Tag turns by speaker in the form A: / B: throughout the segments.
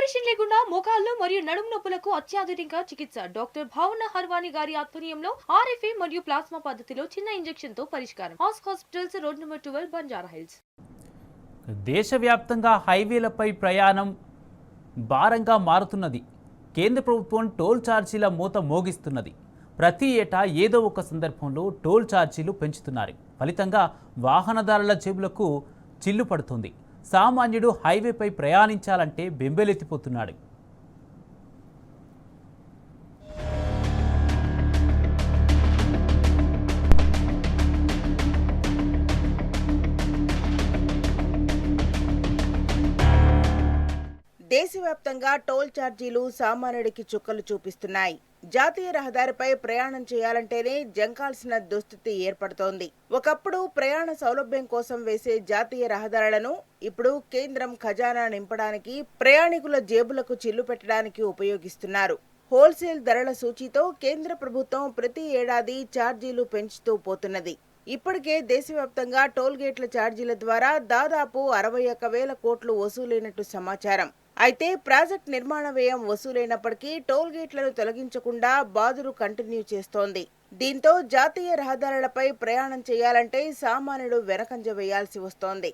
A: Operation లేకుండా మోకాళ్ళు మరియు నడుము నొప్పులకు అత్యాధునిక చికిత్స డాక్టర్ భావన హర్వాణి గారి ఆధ్వర్యంలో ఆర్ఎఫ్ఏ మరియు ప్లాస్మా పద్ధతిలో చిన్న ఇంజెక్షన్ తో పరిష్కారం. Hospitals road number 12 Banjara hills.
B: దేశవ్యాప్తంగా హైవేలపై ప్రయాణం భారంగా మారుతున్నది. కేంద్ర ప్రభుత్వం టోల్ ఛార్జీల మూత మోగిస్తున్నది. ప్రతి ఏటా ఏదో ఒక సందర్భంలో టోల్ ఛార్జీలు పెంచుతున్నారు. ఫలితంగా వాహనదారుల జేబులకు చిల్లు పడుతుంది. సామాన్యుడు హైవేపై ప్రయాణించాలంటే బెంబేలెత్తిపోతున్నాడు.
C: దేశవ్యాప్తంగా టోల్ ఛార్జీలు సామాన్యుడికి చుక్కలు చూపిస్తున్నాయి. జాతీయ రహదారిపై ప్రయాణం చేయాలంటేనే జంకాల్సిన దుస్థితి ఏర్పడుతోంది. ఒకప్పుడు ప్రయాణ సౌలభ్యం కోసం వేసే జాతీయ రహదారులను ఇప్పుడు కేంద్రం ఖజానా నింపడానికి, ప్రయాణికుల జేబులకు చిల్లు పెట్టడానికి ఉపయోగిస్తున్నారు. హోల్సేల్ ధరల సూచీతో కేంద్ర ప్రభుత్వం ప్రతి ఏడాది ఛార్జీలు పెంచుతూ పోతున్నది. ఇప్పటికే దేశవ్యాప్తంగా టోల్ గేట్ల ఛార్జీల ద్వారా దాదాపు 61,000 కోట్లు వసూలైనట్టు సమాచారం. అయితే ప్రాజెక్ట్ నిర్మాణ వ్యయం వసూలైనప్పటికీ టోల్ గేట్లను తొలగించకుండా బాదురు కంటిన్యూ చేస్తోంది. దీంతో జాతీయ రహదారులపై ప్రయాణం చేయాలంటే సామాన్యుడు వెనకంజ వేయాల్సి వస్తోంది.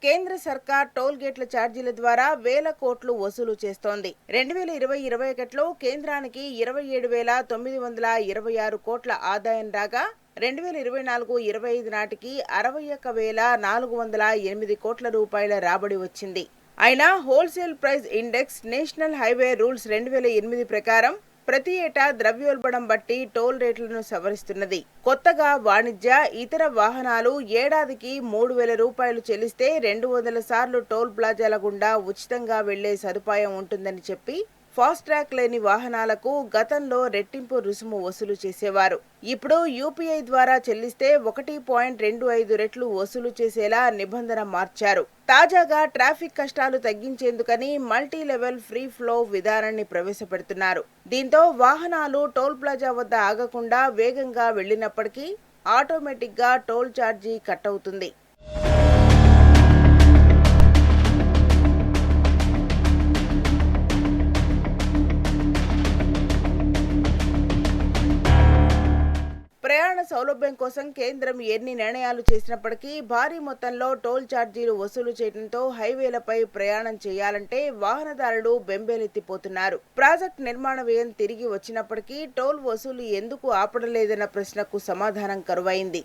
C: కేంద్ర సర్కార్ టోల్ గేట్ల ఛార్జీల ద్వారా వేల కోట్లు వసూలు చేస్తోంది. 2020-21లో కేంద్రానికి 27,926 కోట్ల ఆదాయం రాగా 2024-25 నాటికి 61,408 కోట్ల రూపాయల రాబడి వచ్చింది. అయినా wholesale price index national highway rules 2008 ప్రకారం ప్రతి ఏటా ద్రవ్యోల్బణం బట్టి టోల్ రేట్లను సవరిస్తున్నది. కొత్తగా వాణిజ్య, ఇతర వాహనాలు ఏడాదికి 3,000 రూపాయలు చెల్లిస్తే 200 సార్లు టోల్ ప్లాజాల గుండా ఉచితంగా వెళ్లే సదుపాయం ఉంటుందని చెప్పి ఫాస్ట్ ట్రాక్ లేని వాహనాలకు గతంలో రెట్టింపు రుసుము వసూలు చేసేవారు. ఇప్పుడు యూపీఐ ద్వారా చెల్లిస్తే 1.25 రెట్లు వసూలు చేసేలా నిబంధన మార్చారు. తాజాగా ట్రాఫిక్ కష్టాలు తగ్గించేందుకని మల్టీ లెవెల్ ఫ్రీ ఫ్లో విధానాన్ని ప్రవేశపెడుతున్నారు. దీంతో వాహనాలు టోల్ ప్లాజా వద్ద ఆగకుండా వేగంగా వెళ్లినప్పటికీ ఆటోమేటిక్ గా టోల్ ఛార్జీ కట్ అవుతుంది. ప్రయాణ సౌలభ్యం కోసం కేంద్రం ఎన్ని నిర్ణయాలు చేసినప్పటికీ భారీ మొత్తంలో టోల్ ఛార్జీలు వసూలు చేయడంతో హైవేలపై ప్రయాణం చేయాలంటే వాహనదారులు బెంబేలెత్తిపోతున్నారు. ప్రాజెక్ట్ నిర్మాణ వ్యయం తిరిగి వచ్చినప్పటికీ టోల్ వసూలు ఎందుకు ఆపడలేదన్న ప్రశ్నకు సమాధానం కరువైంది.